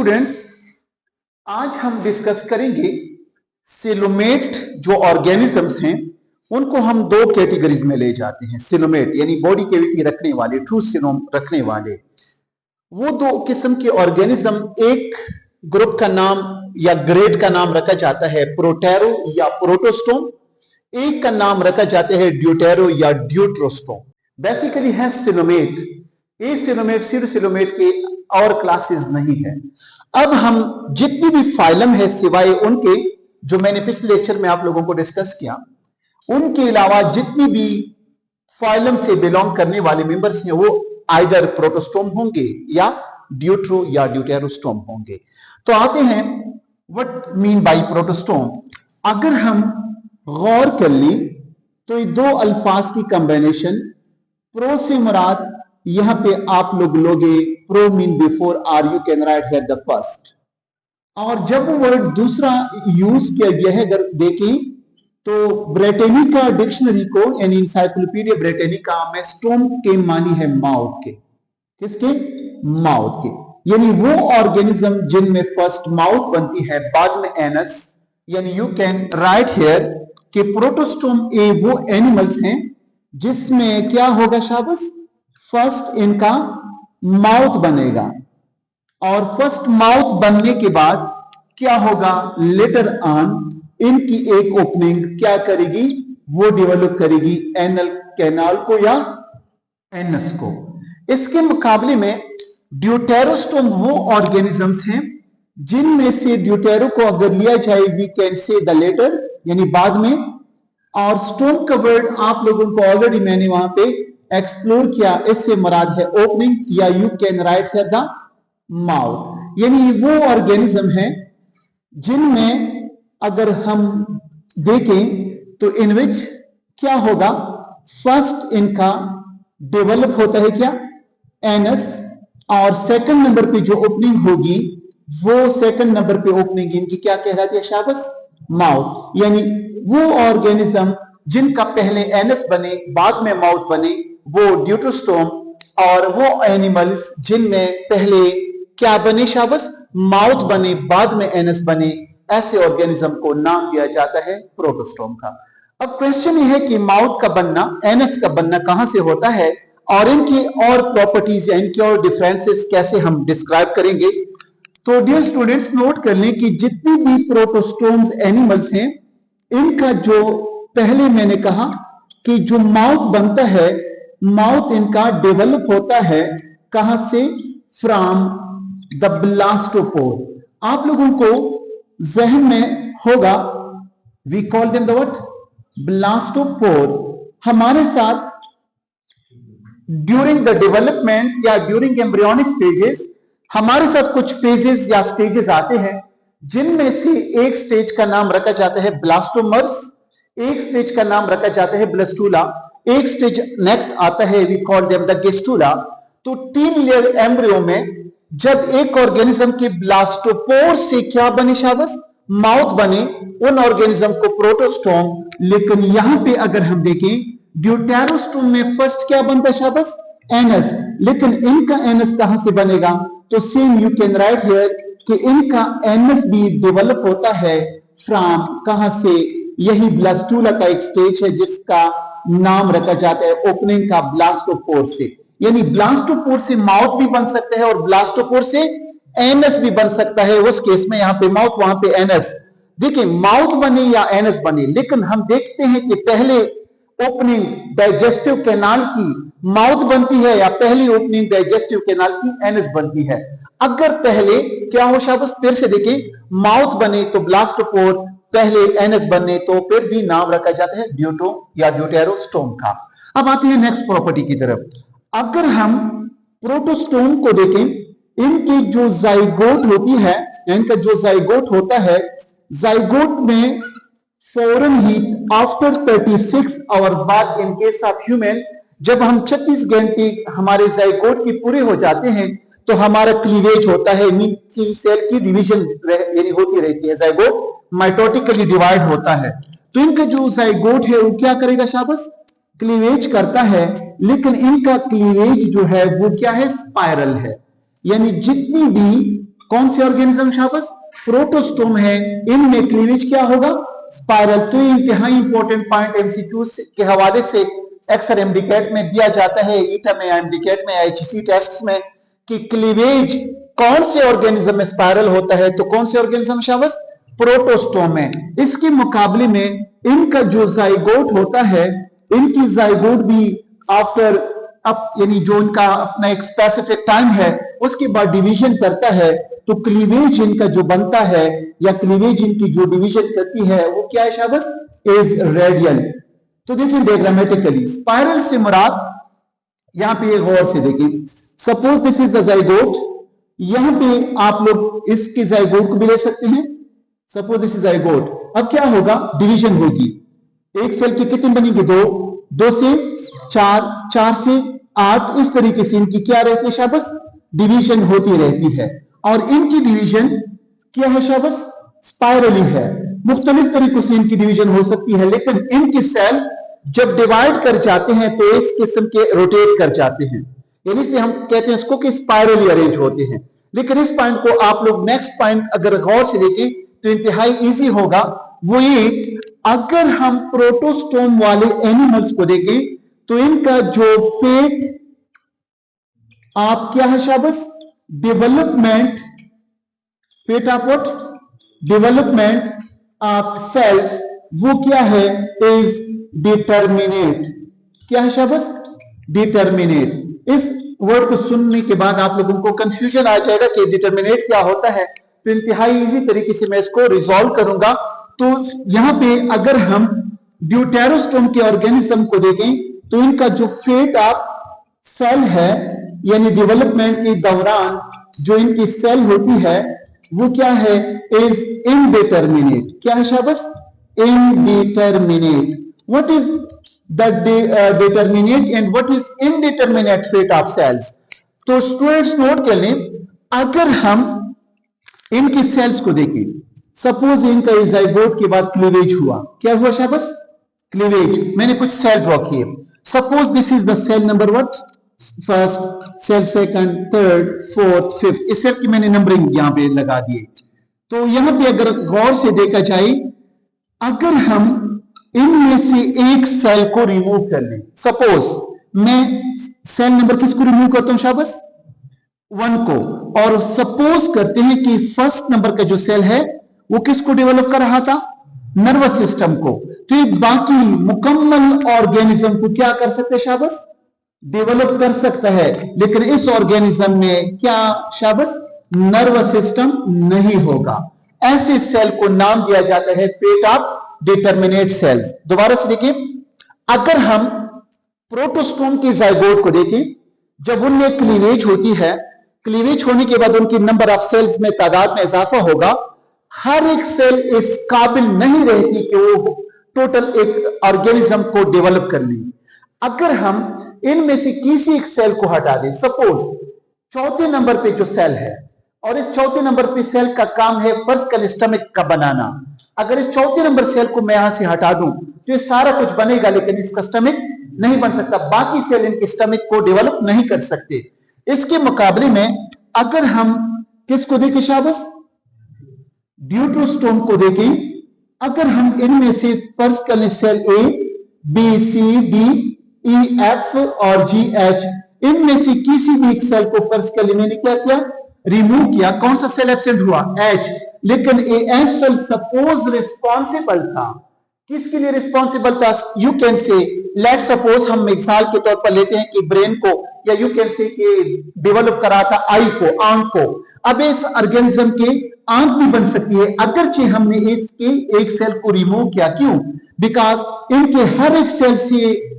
Students, आज हम discuss करेंगे सिलोमेट जो ऑर्गेनिजम्स हैं उनको हम दो कैटेगरीज में ले जाते हैं। सिलोमेट यानी बॉडी कैविटी रखने वाले, ट्रू सिलोम रखने वाले, वो दो किस्म के ऑर्गेनिज्म, एक ग्रुप का नाम या ग्रेड का नाम रखा जाता है प्रोटेरो या प्रोटोस्टोम, एक का नाम रखा जाता है ड्यूटेरो या ड्यूट्रोस्टोम। बेसिकली है सिलोमेट। ये सिलोमेट सिर्फ सिलोमेट के और क्लासेस नहीं है। अब हम जितनी भी फाइलम है सिवाय उनके जो मैंने पिछले लेक्चर में आप लोगों को डिस्कस किया, उनके अलावा जितनी भी फाइलम से बिलोंग करने वाले मेंबर्स हैं वो आइदर प्रोटोस्टोम होंगे या ड्यूट्रो या ड्यूटेरोस्टोम होंगे। तो आते हैं व्हाट मीन बाय प्रोटोस्टोम। अगर हम गौर कर ली तो ये दो अल्फाज की कॉम्बिनेशन, प्रो से मुराद यहां पे आप लोग लोगे pro mean before are, you can write here the first, और जब वर्ड दूसरा यूज किया गया है अगर देखें तो ब्रिटेनिका डिक्शनरी को यानी इंसाइक्लोपीडिया ब्रिटेनिका में स्टोम के मानी है माउथ के। किसके? माउथ के। यानी वो ऑर्गेनिज्म जिनमें फर्स्ट माउथ बनती है बाद में एनस। यानी यू कैन राइट हियर कि प्रोटोस्टोम ए वो एनिमल्स हैं जिसमें क्या होगा शाबाश, फर्स्ट इनका माउथ बनेगा, और फर्स्ट माउथ बनने के बाद क्या होगा, लेटर ऑन इनकी एक ओपनिंग क्या करेगी, वो डेवलप करेगी एनल कैनाल को या एनस को। इसके मुकाबले में ड्यूटेरोस्टोम वो ऑर्गेनिजम्स हैं जिनमें से ड्यूटेरो को अगर लिया जाए we can say the later यानी बाद में, और स्टोम का वर्ड आप लोगों को ऑलरेडी मैंने वहां पे एक्सप्लोर किया, इससे मुराद है ओपनिंग या you can write here the mouth. यानी वो ऑर्गेनिज्म है जिनमें अगर हम देखें तो इन विच क्या होगा, फर्स्ट इनका डेवलप होता है क्या, एनस, और सेकंड नंबर पे जो ओपनिंग होगी वो सेकंड नंबर पे ओपनिंग इनकी क्या कहलाती है शाबाश, माउथ। यानी वो ऑर्गेनिज्म जिनका पहले एनस बने बाद में माउथ बने वो ड्यूट्रोस्टोम, और वो एनिमल्स जिनमें पहले क्या बने शाबाश, माउथ बने बाद में एनस बने, ऐसे ऑर्गेनिज्म को नाम दिया जाता है प्रोटोस्टोम का। अब क्वेश्चन ये है कि माउथ का बनना, एनस का बनना कहां से होता है और इनकी और प्रॉपर्टीज या इनकी और डिफरेंसेस कैसे हम डिस्क्राइब करेंगे। तो डियर स्टूडेंट्स नोट कर लें कि जितनी भी प्रोटोस्टोम्स एनिमल्स हैं इनका जो पहले मैंने कहा कि जो माउथ बनता है, माउथ इनका डेवलप होता है कहां से, फ्रॉम द ब्लास्टोपोर। आप लोगों को जहन में होगा we call them the what, blastopore. हमारे साथ ड्यूरिंग द डेवलपमेंट या ड्यूरिंग एम्ब्रियोनिक स्टेजेस हमारे साथ कुछ फेजेस या स्टेजेस आते हैं जिनमें से एक स्टेज का नाम रखा जाता है ब्लास्टोमर्स, एक स्टेज का नाम रखा जाता है ब्लास्टूला, एक स्टेज नेक्स्ट आता है वी कॉल देम द गेस्टूला। तो 3 लेयर एम्ब्रियो में जब एक ऑर्गेनिज्म के ब्लास्टोपोर से क्या बने शाबाश, माउथ बने, उन ऑर्गेनिज्म को प्रोटोस्टोम। लेकिन यहां पे अगर हम देखें ड्यूटेरोस्टोम में फर्स्ट क्या बनता है शाबाश, एनस। लेकिन इनका एनस कहां से बनेगा, तो same you can write here कि इनका एनस भी डेवलप होता है फ्रॉम कहां से, यही ब्लास्टूला का एक स्टेज है जिसका नाम रखा जाता है ओपनिंग का ब्लास्टोपोर से। यानी ब्लास्टोपोर से माउथ भी बन सकता है और ब्लास्टोपोर से एनस भी बन सकता है। उस केस में यहां पे माउथ वहां पे एनस। देखिए माउथ बने या एनस बने, लेकिन हम देखते हैं कि पहले ओपनिंग डाइजेस्टिव कैनाल की माउथ बनती है या पहली ओपनिंग डाइजेस्टिव कैनाल की एनस बनती है। अगर पहले क्या हो शाबाश, फिर से देखिए माउथ बने तो ब्लास्टोपोर, पहले एनस बने तो फिर भी नाम रखा जाता है ड्यूटो या ड्यूटेरोस्टोम का। अब आते हैं नेक्स्ट प्रॉपर्टी की तरफ। अगर हम प्रोटोस्टोम को देखें, इनकी जो जाइगोट होती है, इनका जो जाइगोट होता है, जाइगोट में फौरन ही आफ्टर 36 आवर्स बाद, इन केस ऑफ ह्यूमन जब हम 36 घंटे हमारे जाइगोट की पूरे हो जाते हैं तो हमारा क्लीवेज होता है, मीन की सेल की डिवीजन यानी होती रहती है, जाइगोट माइटोटिकली डिवाइड होता है। तो इनका जो जाइगोट है वो क्या करेगा शाबाश, क्लीवेज करता है। लेकिन इनका क्लीवेज जो है वो क्या है, स्पाइरल है। यानी जितनी भी कौन से ऑर्गेनिज्म शाबाश? प्रोटोस्टोम है, इनमें क्लीवेज क्या होगा? स्पाइरल। तो इंतहाई इंपॉर्टेंट पॉइंट एमसीक्यू के हवाले से अक्सर एमडीकैट में दिया जाता है, ईटा में, एमडीकैट में, एचसी टेस्ट में, कि क्लीवेज कौन से ऑर्गेनिज्म में स्पाइरल होता है, तो कौन से ऑर्गेनिज्म शाबाश? प्रोटोस्टोम है। इसके मुकाबले में इनका जो जाइगोट होता है, इनकी जाइगोट भी आफ्टर यानी जो इनका अपना एक स्पेसिफिक टाइम है उसके बाद डिवीजन करता है, तो क्लीवेज इनका जो बनता है या क्लीवेज इनकी जो डिवीजन करती है वो क्या है शाबाश? Is radial. तो देखिए डायग्रामेटिकली स्पाइरल से मुराद, यहां पे गौर से देखिए, suppose this is the zygote, यहां पे आप लोग इसके जाइगोट को भी ले सकते हैं, सपोज दिस इज जाइगोट। अब क्या होगा? डिवीजन होगी, एक सेल की कितनी बनेगी? दो, दो से चार, चार से आठ, इस तरीके से इनकी क्या रहती है शाबाश? डिवीजन होती रहती है। और इनकी डिवीजन क्या है शाबाश? स्पाइरली है। मुख्तलिफ तरीकों से इनकी डिवीजन हो सकती है, लेकिन इनके सेल जब डिवाइड कर जाते हैं तो इस किस्म के रोटेट कर जाते हैं, यानी से हम कहते हैं इसको कि स्पाइरली अरेंज होते हैं। लेकिन इस पॉइंट को आप लोग नेक्स्ट पॉइंट अगर गौर से देखें तो इंतहाई इजी होगा। वो ये, अगर हम प्रोटोस्टोम वाले एनिमल्स को देखें तो इनका जो फेट आप क्या है शाबाश? Development, fate of what? Development of cells, वो क्या है? Is determinate. क्या है शाबाश? डिटर्मिनेट। इस वर्ड को सुनने के बाद आप लोगों को कंफ्यूजन आ जाएगा कि डिटर्मिनेट क्या होता है, तो इंतहाई इजी तरीके से मैं इसको रिजॉल्व करूंगा। तो यहां पे अगर हम ड्यूटेरोस्टोम के ऑर्गेनिज्म को देखें तो इनका जो फेट ऑफ सेल है, यानी डेवलपमेंट के दौरान जो इनकी सेल होती है वो क्या है? Is indeterminate. क्या है शाबाश? Indeterminate. What is the determinate and what is indeterminate fate of cells? तो स्टूडेंट्स नोट कर लें, अगर हम इनकी सेल्स को देखें, सपोज इनका जाइगोट के बाद क्लीवेज हुआ, क्या हुआ शाबाश? क्लीवेज। मैंने कुछ सेल ड्रॉ किए, suppose this is the cell number what? First cell, second, third, fourth, fifth, इस सेल की मैंने नंबरिंग यहां पे लगा दिए। तो यहां पे अगर गौर से देखा जाए, अगर हम इनमें से एक सेल को रिमूव कर लें, सपोज मैं सेल नंबर किसको रिमूव करता हूं शाबाश? 1 को, और सपोज करते हैं कि फर्स्ट नंबर का जो सेल है वो किसको डेवलप कर रहा था? नर्वस सिस्टम को। तो ये बाकी मुकम्मल ऑर्गेनिज्म को क्या कर सकते हैं शाबाश? डेवलप कर सकता है, लेकिन इस ऑर्गेनिज्म में क्या शाबाश? नर्वस सिस्टम नहीं होगा। ऐसे सेल को नाम दिया जाता है फेट ऑफ डिटर्मिनेट सेल्स। दोबारा से देखिए, अगर हम प्रोटोस्टोम के जाइगोट को देखें, जब उनमें क्लीवेज होती है, क्लीवेज होने के बाद उनकी नंबर ऑफ सेल्स में, तादाद में इजाफा होगा। हर एक सेल इस काबिल नहीं रहती कि वो टोटल एक ऑर्गेनिज्म को डेवलप कर ले। अगर हम इनमें से किसी एक सेल को हटा दें, सपोज चौथे नंबर पे जो सेल है, और इस चौथे नंबर पे सेल का काम है फर्ज का स्टमक का बनाना, अगर इस चौथे नंबर सेल को मैं यहां से हटा दूं तो ये सारा कुछ बनेगा, लेकिन इसका स्टमक नहीं बन सकता। बाकी सेल इनके स्टमक को डेवलप नहीं कर सकते। इसके मुकाबले में अगर हम किसको देखें शाबाश? ड्यूटेरोस्टोम को देखें, अगर हम इनमें से फर्ज कर सेल ए, बी, सी, डी, ई, एफ और जी, एच, इनमें से किसी भी एक सेल को फर्ज कर मैंने क्या किया? रिमूव किया। कौन सा सेल एब्सेंट हुआ? एच। लेकिन A H cell suppose responsible था, किसके लिए रिस्पॉन्सिबल था? You can say, let suppose हम मिसाल के तौर पर लेते हैं कि ब्रेन को, या यू कैन से कि डेवलप करा था आई को, आंख को। अब इस ऑर्गेनिज्म के आंख भी बन सकती है, अगरचे हमने इसके एक सेल को रिमूव किया। क्यों? बिकॉज इनके हर एक सेल से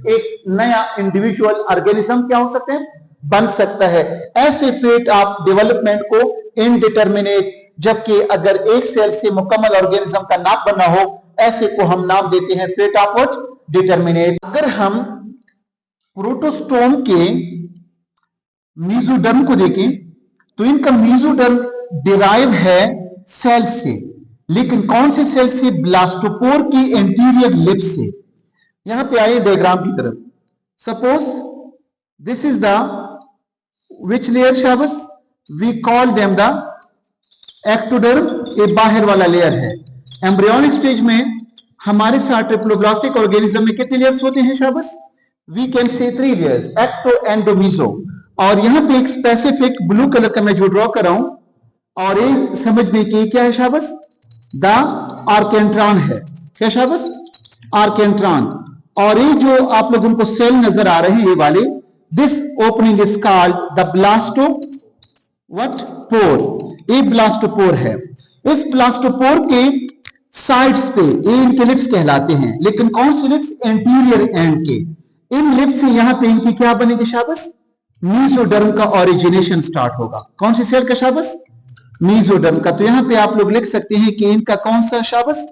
एक नया इंडिविजुअल ऑर्गेनिज्म क्या हो सकते हैं? बन सकता है। ऐसे फेट ऑफ डेवलपमेंट को इनडिटर्मिनेट, जबकि अगर एक सेल से मुकम्मल ऑर्गेनिज्म का नाम बना हो, ऐसे को हम नाम देते हैं फेट ऑफ व्हाट? डिटर्मिनेट। अगर हम प्रोटोस्टोम के मेसोडर्म को देखें तो इनका मेसोडर्म डिराइव है सेल से, लेकिन कौन से सेल से? ब्लास्टोपोर की एंटीरियर लिप से। यहां पे आइए डायग्राम की तरफ, suppose this is the which layer शाबाश? We call them the ectoderm ये बाहर वाला लेयर है। एम्ब्रियोनिक स्टेज में हमारे साथ ट्रिप्लोब्लास्टिक ऑर्गेनिज्म में कितने लेयर्स होते हैं शाबाश? वी कैन से 3 लेयर्स, एक्टो, एंडो, मीजो। और यहाँ पे एक स्पेसिफिक ब्लू कलर का मैं जो ड्रॉ कर रहा हूं और ये समझने की क्या है शाबाश? द आर्केंट्रॉन है। क्या शाबाश? आर्केंट्रॉन। और ये जो आप लोगों को सेल नजर आ रहे हैं ये वाले, this opening is called the blastopore व्हाट पोर। ये ब्लास्टोपोर है। इस ब्लास्टोपोर के साइड्स पे ये इनके लिप्स कहलाते हैं, लेकिन कौन से लिप्स? एंटीरियर एंड के। इन लिप्स से यहां पे इनकी क्या बनेगी शाबाश? मीजोडर्म का ओरिजिनेशन स्टार्ट होगा। कौन सी सेल का शाबाश? मीजोडर्म का। तो यहां पे आप लोग लिख सकते हैं कि इनका कौन सा शाबाश?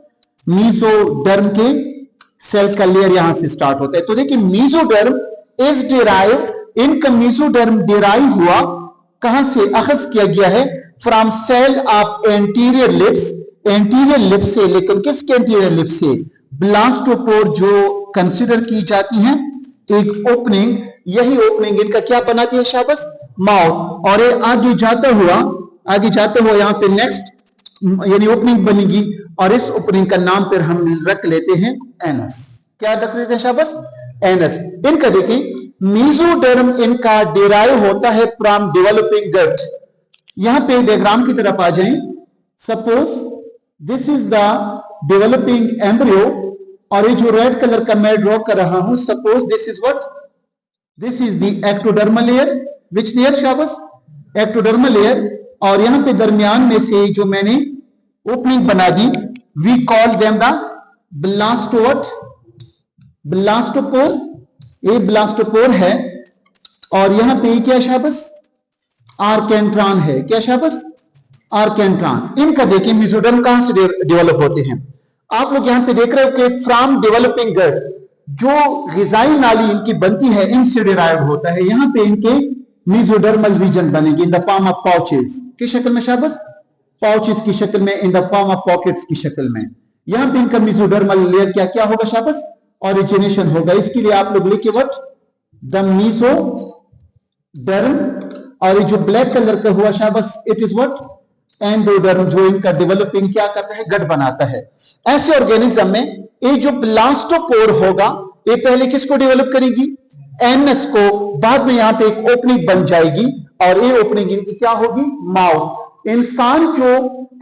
मीजोडर्म के सेल का लेयर यहां से स्टार्ट होता है। तो देखिए मीजोडर्म इज डिराइव, इनका मीजोडर्म डिराइव हुआ कहां से? अखज किया गया है from cell of anterior lips, anterior lips से। लेकिन किसके एंटीरियर लिप्स से? ब्लास्टोपोर जो कंसिडर की जाती है एक ओपनिंग, यही ओपनिंग इनका क्या बनाती है शाबाश? माउथ। और ये आगे जाता हुआ यहाँ पे नेक्स्ट यानी ओपनिंग बनेगी और इस ओपनिंग का नाम फिर हम रख लेते हैं एनस। क्या रख लेते हैं शाबाश? एनस। इनका देखें मीजोडर्म इनका डिराइव होता है फ्रॉम डेवलपिंग गट। यहां पे डायग्राम की तरफ आ जाएं। Suppose this is the developing embryo और ये जो रेड कलर का मैं ड्रॉ कर रहा हूं, suppose this is what? This is the ectodermal layer. Which layer शाबाश? Ectodermal layer. और यहां पे दरमियान में से जो मैंने ओपनिंग बना दी, we call them the blastopore, blastopore. ये ब्लास्टोपोर है। और यहां पे क्या शाबाश? आर्केंट्रॉन है। क्या शाबाश? आर्केंट्रॉन। इनका देखिए मीजोडर्म कहां से डेवलप होते हैं? आप लोग यहां पे देख रहे हो कि फ्रॉम डेवलपिंग गट जो ग़िज़ाई नाली इनकी बनती है इनसे डिराइव होता है। यहां पे इनके मीजोडर्मल रीजन बनेगी in the form of pouches की शक्ल में शाबाश? पाउचेस की शक्ल में, in the form of pockets की शक्ल में। यहां पे इनका मीजोडर्मल लेयर क्या क्या होगा शाबाश? ओरिजिनेशन होगा। इसके लिए आप लोग लिखिए व्हाट? The mesoderm. और ये जो ब्लैक कलर का हुआ शाबाश, इट इज व्हाट? एंडोडर्म, जो इनका डेवलपिंग क्या करता है? गट बनाता है। ऐसे ऑर्गेनिज्म में ये जो ब्लास्टोपोर होगा ये पहले किसको डेवलप करेगी? एनस को। बाद में यहां पे एक ओपनिंग बन जाएगी और ये ओपनिंग इनकी क्या होगी? माउथ। इंसान जो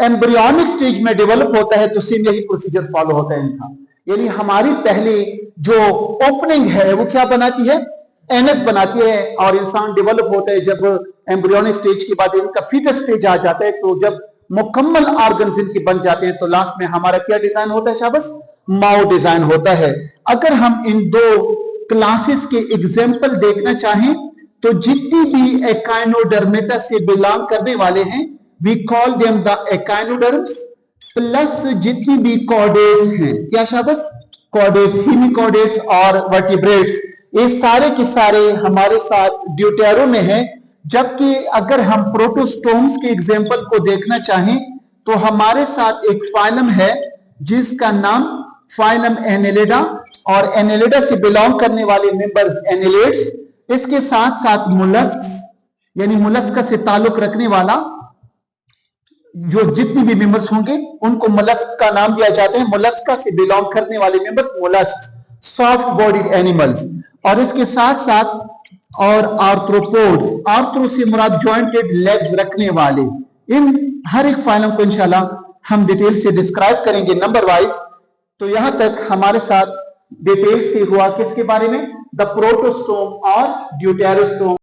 एम्ब्रियोनिक स्टेज में डेवलप होता है तो सेम यही प्रोसीजर फॉलो होता है इनका। यानी हमारी पहले जो ओपनिंग है वो क्या बनाती है? एनस बनाती है। और इंसान डेवलप होता है जब एम्ब्रियोनिक स्टेज के बाद इनका फीटस स्टेज आ जाता है, तो जब मुकम्मल ऑर्गन्स इनके बन जाते हैं तो लास्ट में हमारा क्या डिजाइन होता है शाबाश? माउथ डिजाइन होता है। अगर हम इन दो क्लासेस के एग्जाम्पल देखना चाहें तो जितनी भी एकाइनोडर्मेटा से बिलोंग करने वाले हैं we call them the echinoderms, plus जितनी भी कॉर्डेट्स हैं, क्या शाबाश? कॉर्डेट्स, हेमिकॉर्डेट्स और वर्टिब्रेट्स, ये सारे के सारे हमारे साथ ड्यूटेरो में है। जबकि अगर हम प्रोटोस्टोम्स के एग्जाम्पल को देखना चाहें तो हमारे साथ एक फाइलम है जिसका नाम फाइलम एनेलिडा, और एनेलिडा से बिलोंग करने वाले मेंबर्स एनेलिड्स। इसके साथ साथ मोलस्क्स यानी मोलस्का से ताल्लुक रखने वाला जो जितनी भी मेंबर्स होंगे उनको मोलस्क का नाम दिया जाता है। मोलस्का से बिलोंग करने वाले members mollusc, soft bodied animals. और इसके साथ साथ और आर्थ्रोपोड्स, आर्थ्रो से मुराद जॉइंटेड लेग्स रखने वाले। इन हर एक फाइलम को इंशाल्लाह हम डिटेल से डिस्क्राइब करेंगे नंबर वाइज। तो यहां तक हमारे साथ डिटेल से हुआ किसके बारे में? द प्रोटोस्टोम और ड्यूटेरोस्टोम।